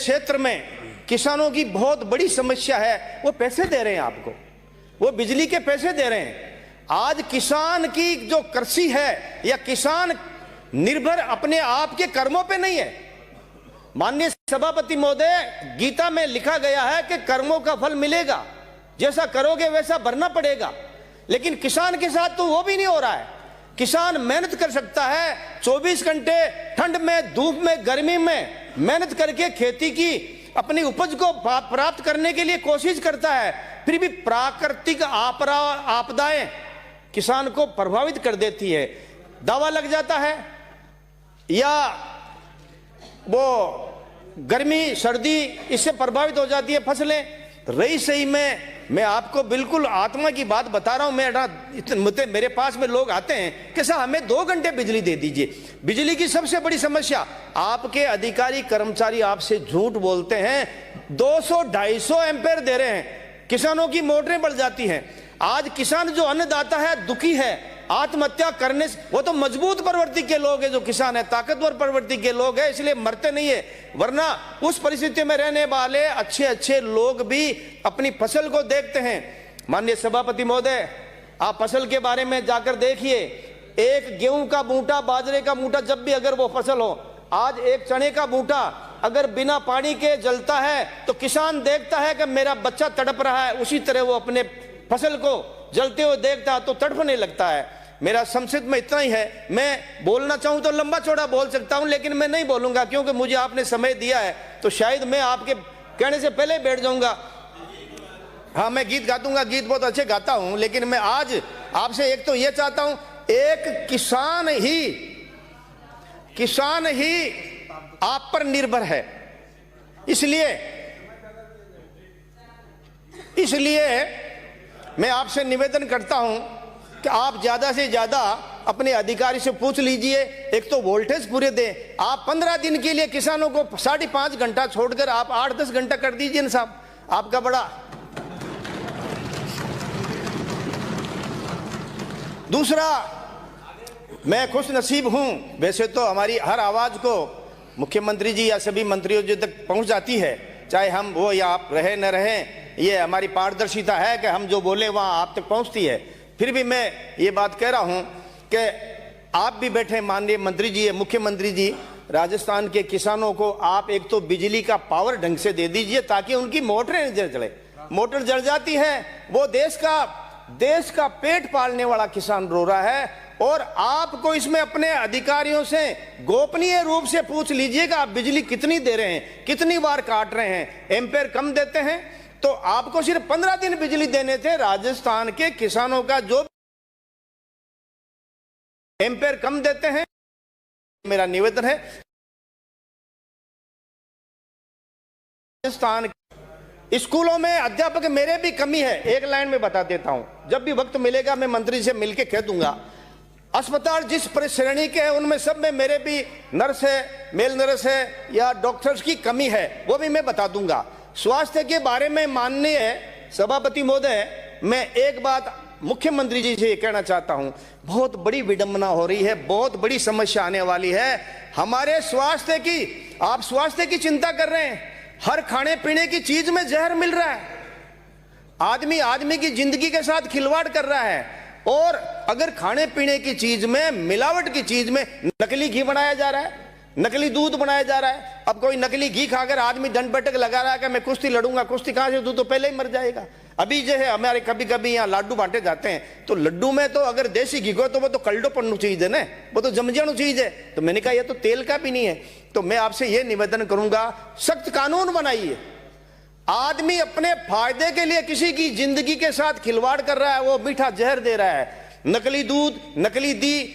क्षेत्र में किसानों की बहुत बड़ी समस्या है, वो पैसे दे रहे हैं आपको, वो बिजली के पैसे दे रहे हैं। आज किसान की जो कृषि है या किसान निर्भर अपने आप के कर्मों पे नहीं है। माननीय सभापति महोदय, गीता में लिखा गया है कि कर्मों का फल मिलेगा, जैसा करोगे वैसा भरना पड़ेगा। लेकिन किसान के साथ तो वो भी नहीं हो रहा है। किसान मेहनत कर सकता है, 24 घंटे ठंड में, धूप में, गर्मी में मेहनत करके खेती की अपनी उपज को प्राप्त करने के लिए कोशिश करता है, फिर भी प्राकृतिक आपदाएं किसान को प्रभावित कर देती है। दावा लग जाता है या वो गर्मी सर्दी इससे प्रभावित हो जाती है फसलें। रही सही में मैं आपको बिल्कुल आत्मा की बात बता रहा हूं। मेरे पास में लोग आते हैं कि साहब हमें 2 घंटे बिजली दे दीजिए। बिजली की सबसे बड़ी समस्या, आपके अधिकारी कर्मचारी आपसे झूठ बोलते हैं। 200-250 एम्पेयर दे रहे हैं, किसानों की मोटरें बढ़ जाती हैं। आज किसान जो अन्नदाता है दुखी है, आत्महत्या करने से, वो तो मजबूत प्रवृत्ति के लोग हैं जो किसान है, ताकतवर प्रवृत्ति के लोग हैं, इसलिए मरते नहीं है। वरना उस परिस्थिति में रहने वाले अच्छे अच्छे लोग भी अपनी फसल को देखते हैं। माननीय सभापति महोदय, आप फसल के बारे में जाकर देखिए। एक गेहूं का बूटा, बाजरे का बूटा, जब भी अगर वो फसल हो, आज एक चने का बूटा अगर बिना पानी के जलता है तो किसान देखता है कि मेरा बच्चा तड़प रहा है, उसी तरह वो अपने फसल को जलते हुए देखता है तो तड़पने लगता है। मेरा संक्षिप्त में इतना ही है। मैं बोलना चाहूं तो लंबा चौड़ा बोल सकता हूं, लेकिन मैं नहीं बोलूंगा क्योंकि मुझे आपने समय दिया है, तो शायद मैं आपके कहने से पहले बैठ जाऊंगा। हाँ, मैं गीत गा दूंगा, गीत बहुत अच्छे गाता हूं, लेकिन मैं आज आपसे एक तो ये चाहता हूं, एक किसान ही आप पर निर्भर है। इसलिए मैं आपसे निवेदन करता हूं कि आप ज्यादा से ज्यादा अपने अधिकारी से पूछ लीजिए, एक तो वोल्टेज पूरे दें। आप 15 दिन के लिए किसानों को 5.5 घंटा छोड़कर आप 8-10 घंटा कर दीजिए ना साहब, आपका बड़ा। दूसरा, मैं खुश नसीब हूं, वैसे तो हमारी हर आवाज को मुख्यमंत्री जी या सभी मंत्रियों जी तक पहुंच जाती है, चाहे हम वो या आप रहे न रहें, ये हमारी पारदर्शिता है कि हम जो बोले वहां आप तक पहुंचती है। फिर भी मैं ये बात कह रहा हूं कि आप भी बैठे माननीय मंत्री जी, मुख्यमंत्री जी, राजस्थान के किसानों को आप एक तो बिजली का पावर ढंग से दे दीजिए ताकि उनकी मोटरें जले। मोटर जल जाती है, वो देश का पेट पालने वाला किसान रो रहा है। और आपको इसमें अपने अधिकारियों से गोपनीय रूप से पूछ लीजिएगा, आप बिजली कितनी दे रहे हैं, कितनी बार काट रहे हैं, एम्पेयर कम देते हैं तो आपको सिर्फ 15 दिन बिजली देने थे। राजस्थान के किसानों का जो एम्पेयर कम देते हैं, मेरा निवेदन है राजस्थान स्कूलों में अध्यापक मेरे भी कमी है। एक लाइन में बता देता हूं, जब भी वक्त मिलेगा मैं मंत्री से मिलकर कह दूंगा। अस्पताल जिस श्रेणी के हैं उनमें सब में मेरे भी नर्स है, मेल नर्स है या डॉक्टर्स की कमी है, वो भी मैं बता दूंगा। स्वास्थ्य के बारे में माननीय सभापति महोदय, मैं एक बात मुख्यमंत्री जी से कहना चाहता हूं, बहुत बड़ी विडंबना हो रही है, बहुत बड़ी समस्या आने वाली है हमारे स्वास्थ्य की। आप स्वास्थ्य की चिंता कर रहे हैं, हर खाने पीने की चीज में जहर मिल रहा है, आदमी की जिंदगी के साथ खिलवाड़ कर रहा है। और अगर खाने पीने की चीज में, मिलावट की चीज में नकली घी बनाया जा रहा है, नकली दूध बनाया जा रहा है। अब कोई नकली घी खाकर आदमी दंड बैठक लगा रहा है कि मैं कुश्ती लड़ूंगा, कुश्ती कहां से दूध, तो पहले ही मर जाएगा। अभी जो है हमारे कभी कभी यहाँ लाडू बांटे जाते हैं, तो लड्डू में तो अगर देसी घी को तो वो तो कल्डो पन्नू चीज है ना, वो तो जमजाणु चीज है। तो मैंने कहा ये तो तेल का भी नहीं है। तो मैं आपसे ये निवेदन करूंगा, सख्त कानून बनाइए। आदमी अपने फायदे के लिए किसी की जिंदगी के साथ खिलवाड़ कर रहा है, वो मीठा जहर दे रहा है। नकली दूध, नकली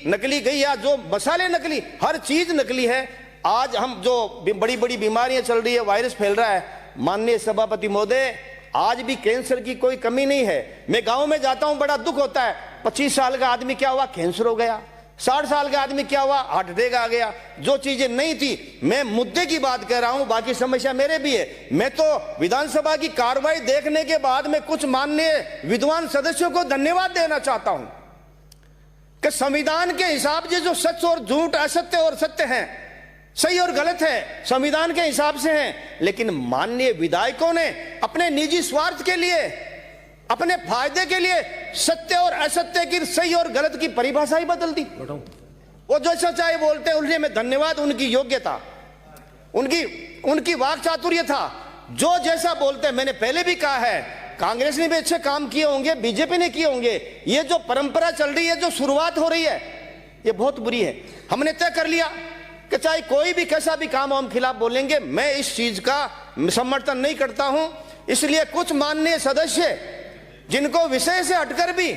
नकली गैया, जो मसाले नकली, हर चीज नकली है। आज हम जो बड़ी बड़ी बीमारियां चल रही है, वायरस फैल रहा है। माननीय सभापति महोदय, आज भी कैंसर की कोई कमी नहीं है। मैं गांव में जाता हूं, बड़ा दुख होता है। 25 साल का आदमी क्या हुआ, कैंसर हो गया। 60 साल का आदमी क्या हुआ, हार्ट अटैक आ गया। जो चीजें नहीं थी, मैं मुद्दे की बात कर रहा हूं, बाकी समस्या मेरे भी है। मैं तो विधानसभा की कार्रवाई देखने के बाद में कुछ माननीय विद्वान सदस्यों को धन्यवाद देना चाहता हूं कि संविधान के हिसाब से जो सच और झूठ, असत्य और सत्य हैं, सही और गलत है, संविधान के हिसाब से है, लेकिन माननीय विधायकों ने अपने निजी स्वार्थ के लिए, अपने फायदे के लिए सत्य और असत्य की, सही और गलत की परिभाषा ही बदल दी। वो जैसा चाहे बोलते उन्हें मैं धन्यवाद, उनकी योग्यता, उनकी वाक चातुर्य था, जो जैसा बोलते। मैंने पहले भी कहा है, कांग्रेस ने भी अच्छे काम किए होंगे, बीजेपी ने किए होंगे। ये जो परंपरा चल रही है, जो शुरुआत हो रही है, ये बहुत बुरी है। हमने तय कर लिया कि चाहे कोई भी कैसा भी काम हो, हम खिलाफ बोलेंगे। मैं इस चीज का समर्थन नहीं करता हूं। इसलिए कुछ माननीय सदस्य जिनको विषय से हटकर भी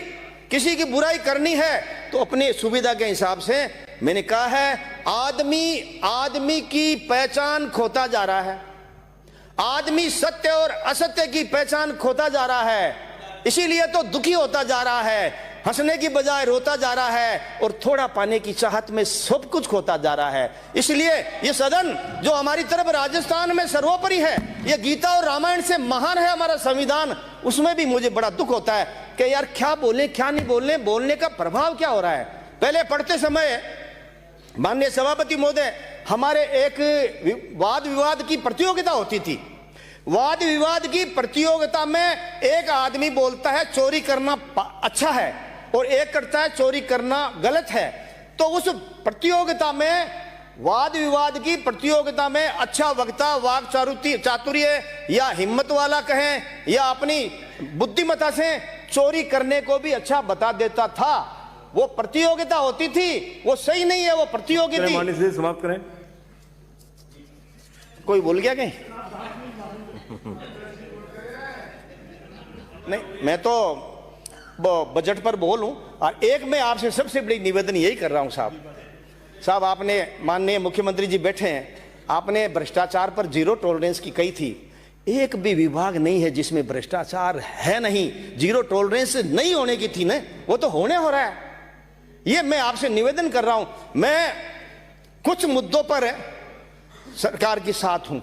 किसी की बुराई करनी है, तो अपनी सुविधा के हिसाब से, मैंने कहा है, आदमी की पहचान खोता जा रहा है। आदमी सत्य और असत्य की पहचान खोता जा रहा है। इसीलिए तो दुखी होता जा रहा है, हंसने की बजाय रोता जा रहा है, और थोड़ा पाने की चाहत में सब कुछ खोता जा रहा है। इसलिए ये सदन जो हमारी तरफ राजस्थान में सर्वोपरि है, ये गीता और रामायण से महान है हमारा संविधान, उसमें भी मुझे बड़ा दुख होता है कि यार क्या बोले क्या नहीं बोलने, बोलने का प्रभाव क्या हो रहा है। पहले पढ़ते समय माननीय सभापति महोदय, हमारे एक वाद विवाद की प्रतियोगिता होती थी। वाद विवाद की प्रतियोगिता में एक आदमी बोलता है चोरी करना अच्छा है, और एक करता है चोरी करना गलत है। तो उस प्रतियोगिता में, वाद विवाद की प्रतियोगिता में, अच्छा वक्ता वाक चातुर्य या हिम्मत वाला कहें या अपनी बुद्धिमत्ता से चोरी करने को भी अच्छा बता देता था। वो प्रतियोगिता होती थी, वो सही नहीं है, वो प्रतियोगिता। समाप्त करें। कोई बोल गया कहीं? नहीं, मैं तो बजट पर बोलूं। और एक मैं आपसे सबसे बड़ी निवेदन यही कर रहा हूं साहब, आपने, माननीय मुख्यमंत्री जी बैठे हैं, आपने भ्रष्टाचार पर जीरो टॉलरेंस की कही थी। एक भी विभाग नहीं है जिसमें भ्रष्टाचार है नहीं, जीरो टॉलरेंस नहीं होने की थी ना, वो तो होने हो रहा है। ये मैं आपसे निवेदन कर रहा हूं। मैं कुछ मुद्दों पर सरकार के साथ हूं।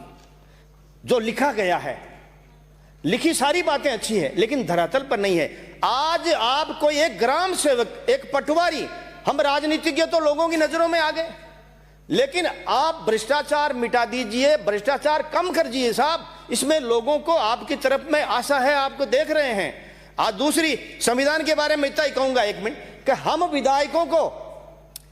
जो लिखा गया है, लिखी सारी बातें अच्छी है, लेकिन धरातल पर नहीं है। आज आप कोई एक ग्राम सेवक, एक पटवारी, हम राजनीतिज्ञ तो लोगों की नजरों में आ गए, लेकिन आप भ्रष्टाचार मिटा दीजिए, भ्रष्टाचार कम कर दीजिए साहब। इसमें लोगों को आपकी तरफ में आशा है, आपको देख रहे हैं। आज दूसरी, संविधान के बारे में इतना ही कहूंगा, एक मिनट, कि हम विधायकों को,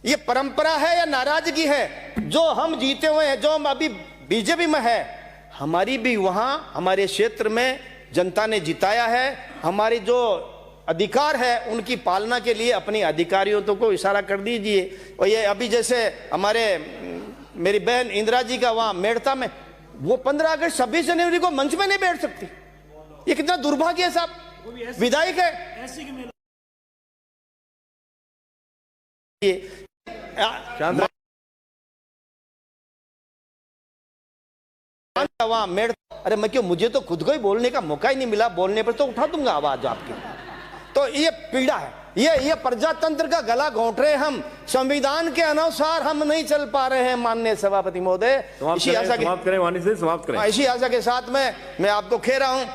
ये परंपरा है या नाराजगी है, जो हम जीते हुए हैं, जो हम अभी बीजेपी में है, हमारी भी वहां हमारे क्षेत्र में जनता ने जिताया है। हमारी जो अधिकार है उनकी पालना के लिए अपने अधिकारियों को इशारा कर दीजिए। और ये अभी जैसे हमारे मेरी बहन इंदिरा जी का वहां मेड़ता में, वो 15 अगस्त 26 जनवरी को मंच में नहीं बैठ सकती। ये कितना दुर्भाग्य है साहब, विधायक है। वहां मेड़, अरे मैं क्यों, मुझे तो खुद को ही बोलने का मौका ही नहीं मिला, बोलने पर तो उठा दूंगा आवाज आपकी। तो ये पीड़ा है, ये प्रजातंत्र का गला घोंट रहे हम, संविधान के अनुसार हम नहीं चल पा रहे हैं। माननीय सभापति महोदय, इसी आशा के साथ में मैं आपको कह रहा हूं,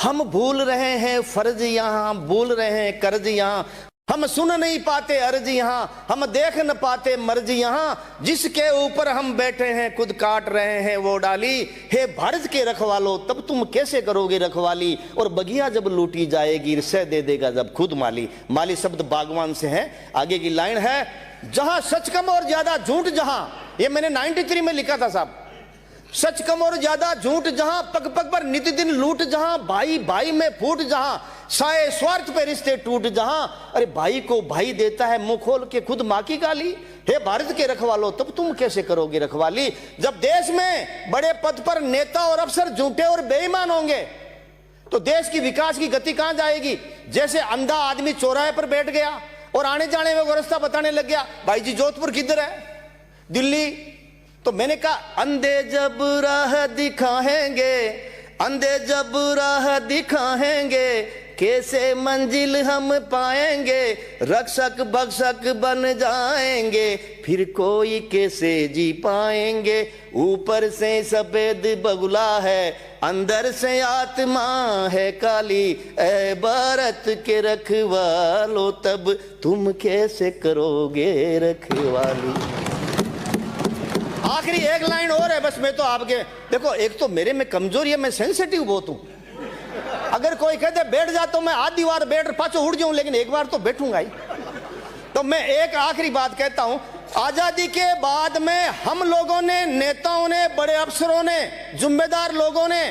हम भूल रहे हैं फर्ज यहां, भूल रहे हैं कर्ज यहां, हम सुन नहीं पाते अर्ज यहां, हम देख न पाते मर्ज यहां, जिसके ऊपर हम बैठे हैं खुद काट रहे हैं वो डाली। हे भारत के रखवालो, तब तुम कैसे करोगे रखवाली, और बगिया जब लूटी जाएगी सह दे देगा जब खुद माली। माली शब्द बागवान से है। आगे की लाइन है, जहां सच कम और ज्यादा झूठ जहां, ये मैंने 93 में लिखा था साहब, सच कम और ज्यादा झूठ जहां, पग पग पर नित दिन लूट जहां, भाई भाई में फूट जहां, साए स्वार्थ पे रिश्ते टूट जहां, अरे भाई को भाई देता है मुंह खोल के खुद मां की गाली। हे भारत के रखवालो, तब तुम कैसे करोगे रखवाली, जब देश में बड़े पद पर नेता और अफसर झूठे और बेईमान होंगे तो देश की विकास की गति कहां जाएगी। जैसे अंधा आदमी चौराहे पर बैठ गया और आने जाने में वो रास्ता बताने लग गया, भाई जी जोधपुर किधर है, दिल्ली। तो मैंने कहा, अंधे जब राह दिखाएंगे, अंधे जब राह दिखाएंगे, कैसे मंजिल हम पाएंगे, रक्षक भक्षक बन जाएंगे, फिर कोई कैसे जी पाएंगे। ऊपर से सफेद बगुला है, अंदर से आत्मा है काली, ऐ भारत के रखवालो, तब तुम कैसे करोगे रखवाली। आखिरी एक लाइन और है बस, मैं तो आपके देखो, एक तो मेरे में कमजोरी है, मैं सेंसिटिव बहुत हूं। अगर कोई कहते बैठ जा तो मैं आधी बार बैठ पाछो उड़ जाऊं, लेकिन एक बार तो बैठूंगा ही। तो मैं एक आखिरी बात कहता हूं, आजादी के बाद में हम लोगों ने, नेताओं ने, बड़े अफसरों ने, जिम्मेदार लोगों ने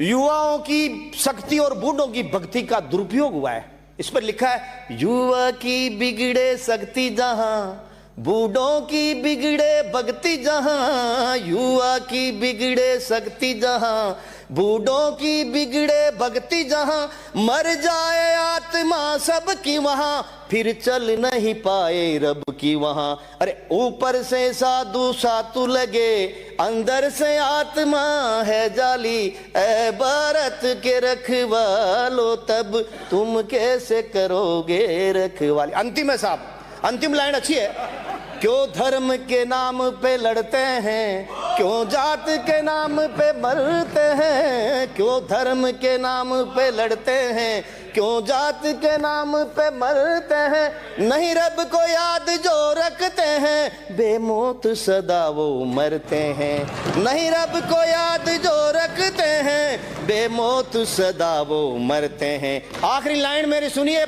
युवाओं की शक्ति और बूढ़ों की भक्ति का दुरुपयोग हुआ है। इस पर लिखा है, युवा की बिगड़े शक्ति जहां, बूढ़ों की बिगड़े भक्ति जहां, युवा की बिगड़े शक्ति जहां, बूढ़ों की बिगड़े भक्ति जहां, मर जाए आत्मा सबकी वहां, फिर चल नहीं पाए रब की वहां। अरे ऊपर से साधु सातु लगे, अंदर से आत्मा है जाली, ऐ भारत के रखवालो तब तुम कैसे करोगे रखवाली। अंतिम है साहब, अंतिम लाइन अच्छी है। क्यों धर्म के नाम पे लड़ते हैं, क्यों जात के नाम पे मरते हैं, क्यों धर्म के नाम पे लड़ते हैं, क्यों जात के नाम पे मरते हैं, नहीं रब को याद जो रखते हैं, बेमौत सदा वो मरते हैं, नहीं रब को याद जो रखते हैं, बेमौत सदा वो मरते हैं। आखिरी लाइन मेरी सुनिए।